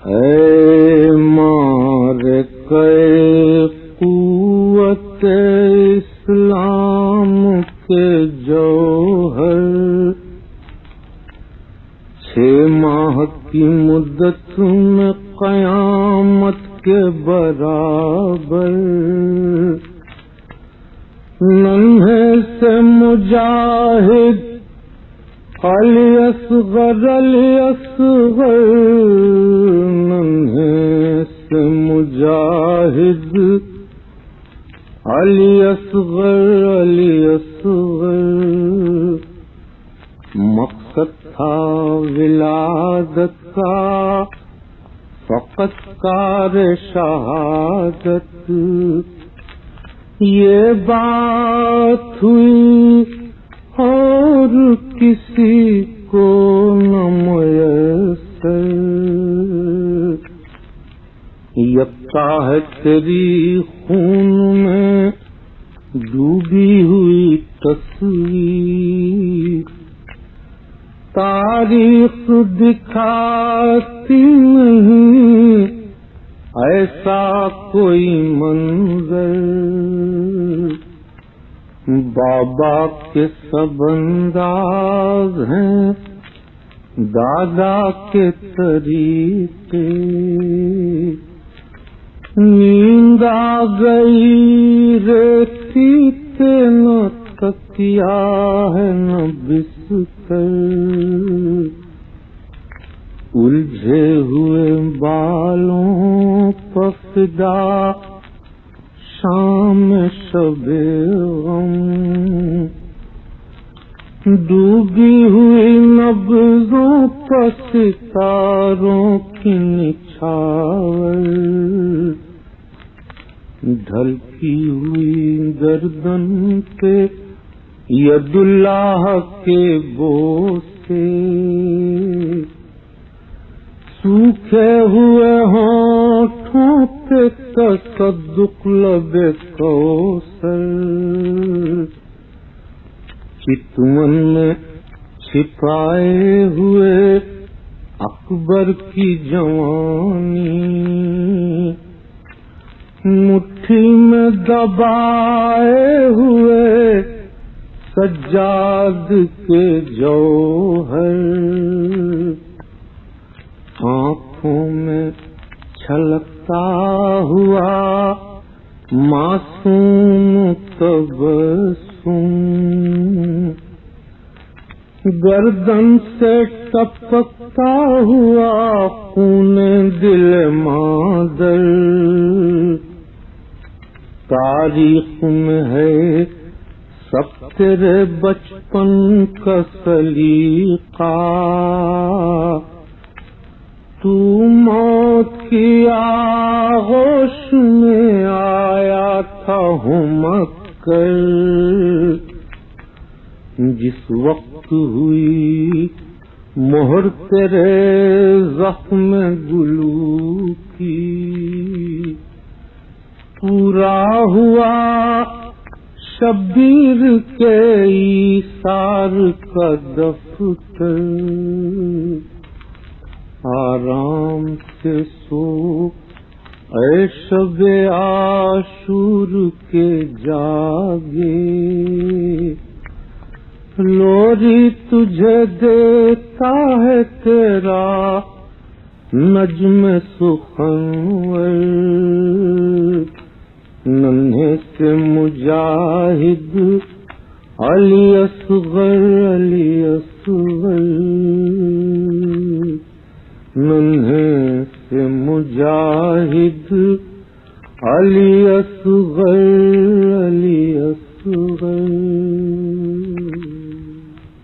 اے مار کے قوت اسلام کے جوہر، 6 ماہ کی مدت میں قیامت کے برابر، ننھے سے مجاہد علی اصغر ننھے سے مجاہد علی اصغر مقصد تھا ولادت کا فقط کار شہادت، یہ بات ہوئی اور کسی کو نہ میسر، یکتا ہے تیری خون میں ڈوبی ہوئی تصویر، تاریخ دکھاتی نہیں ایسا کوئی منظر، بابا کے سب انداز ہیں دادا کے طریقے، نیند آ گئی ریتی پہ نہ تکیا ہے نہ بستر، الجھے ہوئے بالوں پر فدا شام شب غم، ڈوبی ہوئی نبضوں پر ستاروں کی نچھاور، ڈھلکی ہوئی گردن پہ ید اللہ کے بوسے، سوکھے ہوئے ہونٹوں پہ تصدق لب کوثر، چتون میں چھپائے ہوئے اکبر کی جوانی، مٹھی میں دبائے ہوئے سجاد کے جوہر، آنکھوں میں چھلکتا ہوا معصوم تبسم، گردن سے ٹپکتا ہوا خون دل مادر، تاریخ میں ہے سب تیرے بچپن کا سلیقہ، تو موت کی آغوش میں آیا تھا ہمکر، جس وقت ہوئی مہر تیرے زخم گلو کی، پورا ہوا شبیر کے ایثار کا دفتر، آرام سے سو اے شب عاشور کے جاگے، لوری تجھے دیتا ہے تیرا نجم سخنور، ننھے سے مجاہد علی اصغر ننھے سے مجاہد علی اصغر